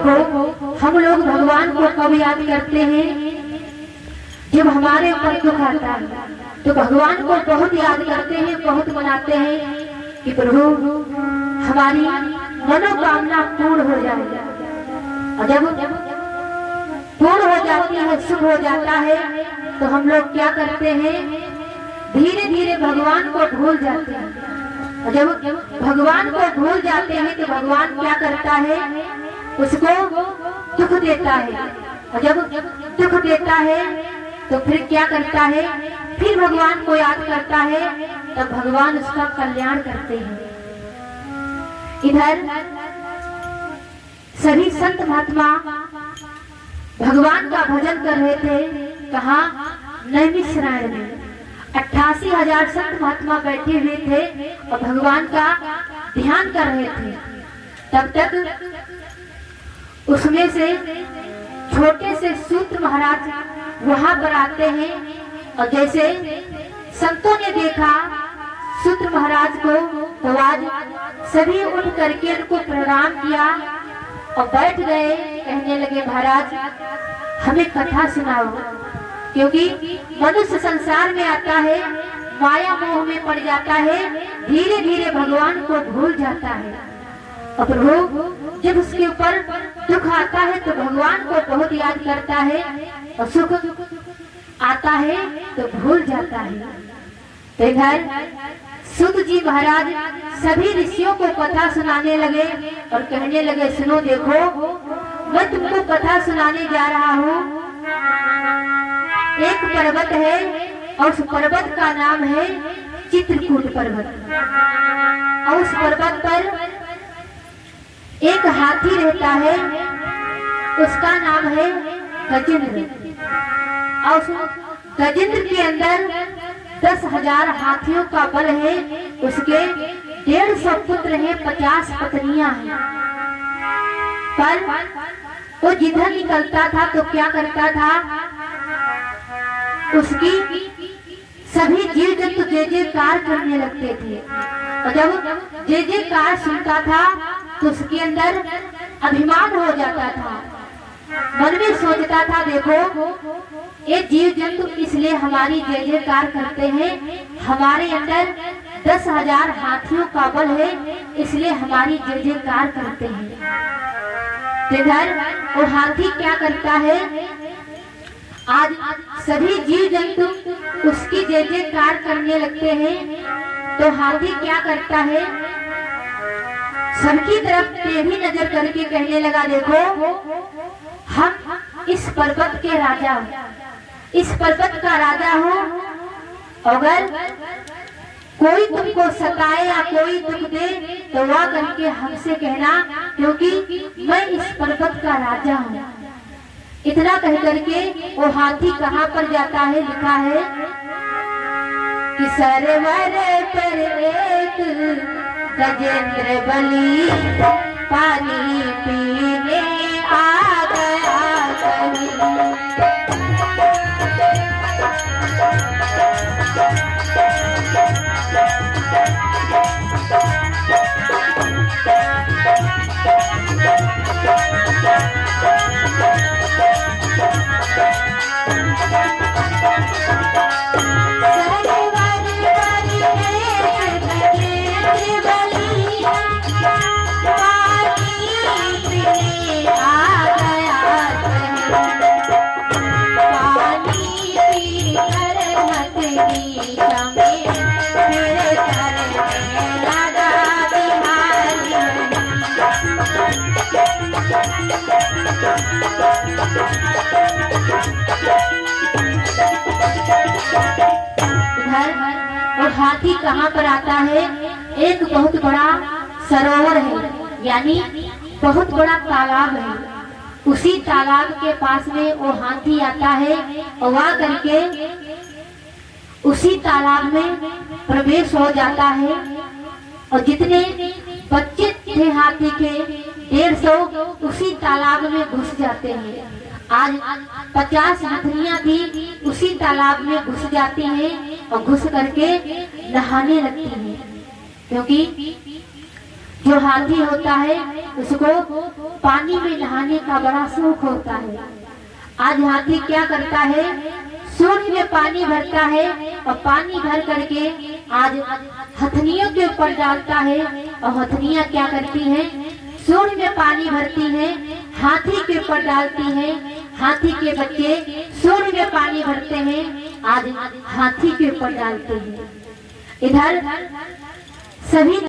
देखो हम लोग भगवान को कब याद करते हैं, जब हमारे ऊपर दुख आता है तो भगवान को बहुत याद करते हैं, बहुत मनाते हैं कि प्रभु हमारी मनोकामना पूर्ण हो जाए। और जब पूर्ण हो जाती है, शुभ हो जाता है, तो हम लोग क्या करते हैं, धीरे धीरे भगवान को भूल जाते हैं। और जब भगवान को भूल जाते हैं तो भगवान क्या करता है, उसको दुख देता है। और जब दुख देता है तो फिर क्या करता है, फिर भगवान को याद करता है, तब भगवान उसका कल्याण करते हैं। इधर सभी संत महात्मा भगवान का भजन कर रहे थे, कहा नैमिषारण्य में 88,000 संत महात्मा बैठे हुए थे और भगवान का ध्यान कर रहे थे। तब तक उसमें से छोटे से सूत्र महाराज वहां पर आते हैं और जैसे संतों ने देखा सूत्र महाराज को, तो आज सभी उठ करके उनको प्रणाम किया और बैठ गए। कहने लगे महाराज हमें कथा सुनाओ, क्योंकि मनुष्य संसार में आता है, माया मोह में पड़ जाता है, धीरे धीरे भगवान को भूल जाता है। और प्रभु जब उसके ऊपर दुख आता है तो भगवान को बहुत याद करता है, और सुख आता है तो भूल जाता है। तो इधर सूत जी महाराज सभी ऋषियों को कथा सुनाने लगे और कहने लगे सुनो, देखो मैं तुमको कथा सुनाने जा रहा हूँ। एक पर्वत है और उस पर्वत का नाम है चित्रकूट पर्वत, और उस पर्वत पर एक हाथी रहता है, उसका नाम है गजेंद्र। और गजेंद्र के अंदर 10,000 हाथियों का बल है, उसके 150 पुत्र हैं, 50 पत्नियां हैं। पर वो जिधर निकलता था तो क्या करता था, उसकी सभी जीव जंतु जय जयकार करने लगते थे। और जब जय जयकार सुनता था तो उसके अंदर अभिमान हो जाता था, मन में सोचता था देखो ये जीव जंतु इसलिए हमारी जय जयकार करते हैं, हमारे अंदर 10,000 हाथियों का बल है, इसलिए हमारी जय जयकार करते हैं। इधर वो हाथी क्या करता है, आज सभी जीव जंतु उसकी जय जयकार करने लगते हैं, तो हाथी क्या करता है, सबकी तरफ टेढ़ी नजर करके कहने लगा देखो हम इस पर्वत के राजा हूँ, इस पर्वत का राजा हूँ। अगर कोई तुमको सताए या कोई दुख दे तो वह करके हमसे कहना, क्योंकि मैं इस पर्वत का राजा हूँ। इतना कह करके वो हाथी कहाँ पर जाता है, लिखा है कि सरोवर पर एक गजेंद्र बलि पानी पीने आ गया कहीं। और हाथी कहाँ पर आता है, एक बहुत बड़ा सरोवर है, यानी बहुत बड़ा तालाब है। उसी तालाब के पास में वो हाथी आता है और वहाँ करके उसी तालाब में प्रवेश हो जाता है। और जितने बच्चे थे हाथी के 150 उसी तालाब में घुस जाते हैं। आज 50 हाथियां थी, उसी तालाब में घुस जाती हैं और घुस करके नहाने लगती हैं, क्योंकि जो हाथी होता है उसको पानी में नहाने का बड़ा शौक होता है। आज हाथी क्या करता है, सूर्य में पानी भरता है और पानी भर करके आज हथनियों के ऊपर डालता है और हथनियां क्या करती हैं, सूर्य में पानी भरती हैं, हाथी के ऊपर डालती हैं, हाथी के बच्चे सूर्य में पानी भरते हैं, आज हाथी के ऊपर डालते हैं। इधर सभी